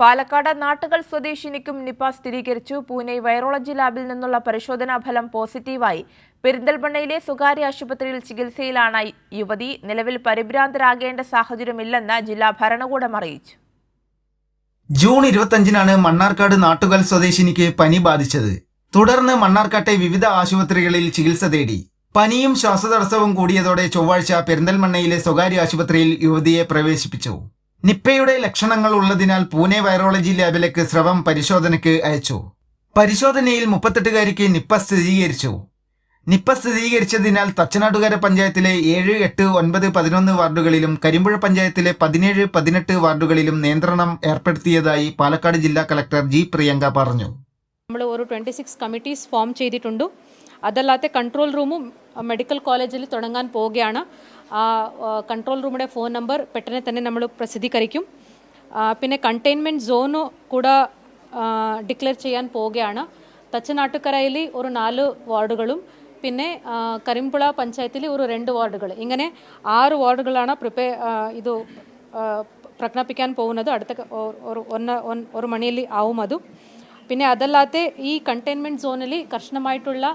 Palakkad Nattukal സ്വദേശിനിക്കും Nipah സ്ഥിരീകരിച്ചു. Pune virology ലാബിൽ നിന്നുള്ള പരിശോധനാ ഫലം പോസിറ്റീവായി. പെരിന്തൽമണ്ണയിലെ സ്വകാര്യ ആശുപത്രിയിൽ ചികിത്സയിലാണ് യുവതി. നിലവിൽ പരിഭ്രാന്തരാകേണ്ട സാഹചര്യമില്ലെന്ന് ജില്ലാ ഭരണകൂടം അറിയിച്ചു. ജൂൺ 25-നാണ് മണ്ണാർക്കാട് നാട്ടുകൽ സ്വദേശിനിക്ക് പനി ബാധിച്ചത്. തുടർന്ന് മണ്ണാർക്കാട്ടെ വിവിധ ആശുപത്രികളിൽ ചികിത്സ തേടി. പനിയും ശ്വാസതടസ്സവും കൂടിയതോടെ ചൊവ്വാഴ്ച പെരിന്തൽമണ്ണയിലെ സ്വകാര്യ ആശുപത്രിയിൽ യുവതിയെ പ്രവേശിപ്പിച്ചു. നിപ്പയുടെ ലക്ഷണങ്ങൾ ഉള്ളതിനാൽ പൂനെ വൈറോളജി ലാബിലേക്ക് സ്രവം പരിശോധനയ്ക്ക് അയച്ചു. പരിശോധനയിൽ 38-കാരിക്ക് നിപ്പ സ്ഥിരീകരിച്ചു. നിപ്പ സ്ഥിരീകരിച്ചതിനാൽ തച്ചനാട്ടുകര പഞ്ചായത്തിലെ 7, 8, 9, 11 വാർഡുകളിലും കരിമ്പുഴ പഞ്ചായത്തിലെ 17, 18 വാർഡുകളിലും നിയന്ത്രണം ഏർപ്പെടുത്തിയതായി പാലക്കാട് ജില്ലാ കളക്ടർ ജി പ്രിയങ്ക പറഞ്ഞു. നമ്മൾ ഒരു 26 കമ്മിറ്റീസ് ഫോം ചെയ്തിട്ടുണ്ട്. അതല്ലാതെ കൺട്രോൾ റൂമും മെഡിക്കൽ കോളേജിൽ തുടങ്ങാൻ പോവുകയാണ്. ആ കൺട്രോൾ റൂമിൻ്റെ ഫോൺ നമ്പർ പെട്ടെന്ന് തന്നെ നമ്മൾ പ്രസിദ്ധീകരിക്കും. പിന്നെ കണ്ടെയ്ൻമെൻറ്റ് സോണ് കൂടെ ഡിക്ലെയർ ചെയ്യാൻ പോവുകയാണ്. തച്ചനാട്ടുകരയിൽ ഒരു 4 വാർഡുകളും പിന്നെ കരിമ്പുഴ പഞ്ചായത്തിൽ ഒരു 2 വാർഡുകൾ, ഇങ്ങനെ 6 വാർഡുകളാണ് ഇത് പ്രഖ്യാപിക്കാൻ പോകുന്നത്. അടുത്ത ഒരു മണിയിൽ ആവും അത്. പിന്നെ അതല്ലാതെ ഈ കണ്ടെയ്ൻമെൻറ്റ് സോണിൽ കർശനമായിട്ടുള്ള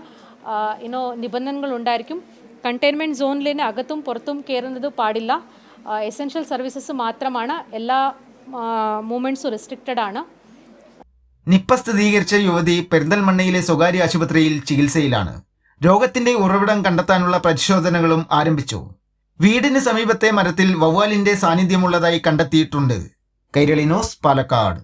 നിബന്ധനകൾ ഉണ്ടായിരിക്കും. കണ്ടെയ്ൻമെൻറ്റ് സോണിൽ അകത്തും പുറത്തും കയറുന്നത് പാടില്ല. എസെൻഷ്യൽ സർവീസസ് മാത്രമാണ്. എല്ലാ മൂവ്മെൻറ്റ്സും റെസ്ട്രിക്റ്റഡ് ആണ്. നിപ്പ സ്ഥിരീകരിച്ച യുവതി പെരിന്തൽമണ്ണയിലെ സ്വകാര്യ ആശുപത്രിയിൽ ചികിത്സയിലാണ്. രോഗത്തിന്റെ ഉറവിടം കണ്ടെത്താനുള്ള പരിശോധനകളും ആരംഭിച്ചു. വീടിന് സമീപത്തെ മരത്തിൽ വവ്വാലിന്റെ സാന്നിധ്യമുള്ളതായി കണ്ടെത്തിയിട്ടുണ്ട്. കൈരളി ന്യൂസ്, പാലക്കാട്.